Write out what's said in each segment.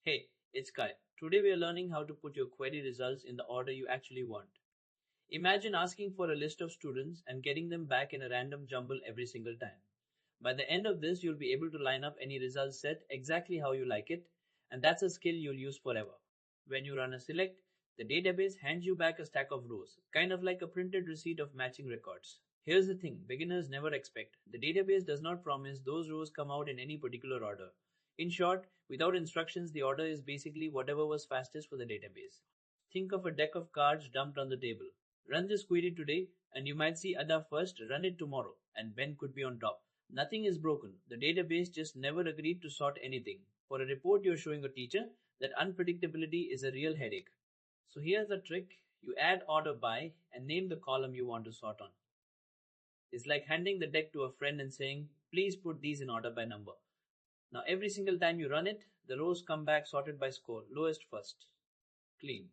Hey, it's Kai. Today we are learning how to put your query results in the order you actually want. Imagine asking for a list of students and getting them back in a random jumble every single time. By the end of this, you'll be able to line up any result set exactly how you like it, and that's a skill you'll use forever. When you run a select, the database hands you back a stack of rows, kind of like a printed receipt of matching records. Here's the thing beginners never expect. The database does not promise those rows come out in any particular order. In short, without instructions, the order is basically whatever was fastest for the database. Think of a deck of cards dumped on the table. Run this query today, and you might see Ada first, run it tomorrow, and Ben could be on top. Nothing is broken. The database just never agreed to sort anything. For a report you're showing a teacher, that unpredictability is a real headache. So here's the trick. You add order by and name the column you want to sort on. It's like handing the deck to a friend and saying, please put these in order by number. Now every single time you run it, the rows come back sorted by score, lowest first. Clean.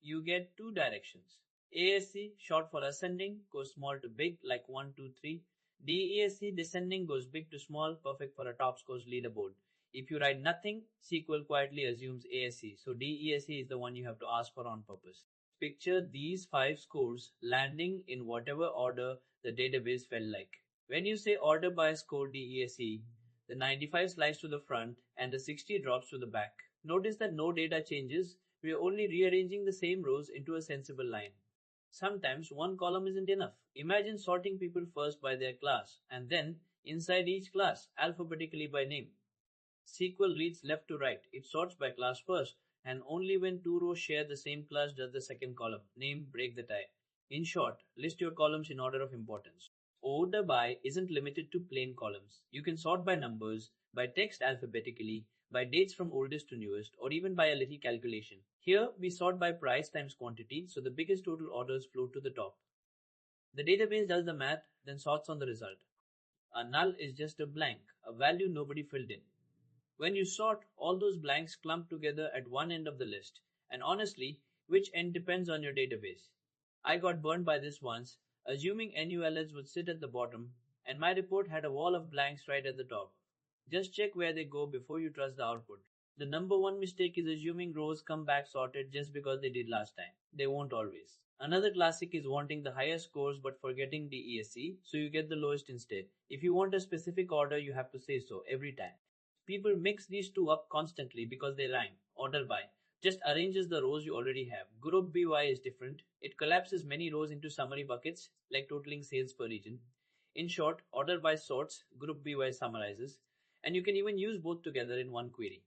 You get two directions. ASC, short for ascending, goes small to big like 1, 2, 3. DESC, descending, goes big to small, perfect for a top scores leaderboard. If you write nothing, SQL quietly assumes ASC, so DESC is the one you have to ask for on purpose. Picture these 5 scores landing in whatever order the database felt like. When you say order by score DESC, the 95 slides to the front and the 60 drops to the back. Notice that no data changes, we are only rearranging the same rows into a sensible line. Sometimes one column isn't enough. Imagine sorting people first by their class and then inside each class alphabetically by name. SQL reads left to right. It sorts by class first, and only when two rows share the same class does the second column, name, break the tie. In short, list your columns in order of importance. Order by isn't limited to plain columns. You can sort by numbers, by text alphabetically, by dates from oldest to newest, or even by a little calculation. Here, we sort by price times quantity, so the biggest total orders float to the top. The database does the math, then sorts on the result. A null is just a blank, a value nobody filled in. When you sort, all those blanks clump together at one end of the list, and honestly, which end depends on your database. I got burned by this once, assuming NULLs would sit at the bottom, and my report had a wall of blanks right at the top. Just check where they go before you trust the output. The number one mistake is assuming rows come back sorted just because they did last time. They won't always. Another classic is wanting the highest scores but forgetting DESC, so you get the lowest instead. If you want a specific order, you have to say so every time. People mix these two up constantly because they rhyme. Order by just arranges the rows you already have. Group BY is different. It collapses many rows into summary buckets, like totaling sales per region. In short, order by sorts, group BY summarizes, and you can even use both together in one query.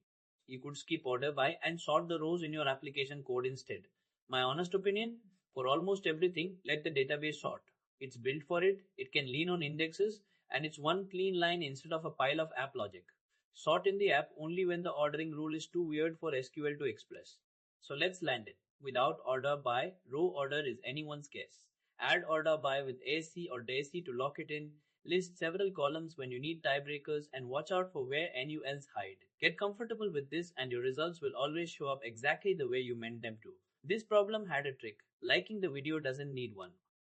You could skip order by and sort the rows in your application code instead. My honest opinion, for almost everything, let the database sort. It's built for it, it can lean on indexes, and it's one clean line instead of a pile of app logic. Sort in the app only when the ordering rule is too weird for SQL to express. So let's land it. Without order by, row order is anyone's guess. Add order by with ASC or DESC to lock it in. List several columns when you need tiebreakers and watch out for where NULs hide. Get comfortable with this and your results will always show up exactly the way you meant them to. This problem had a trick. Liking the video doesn't need one.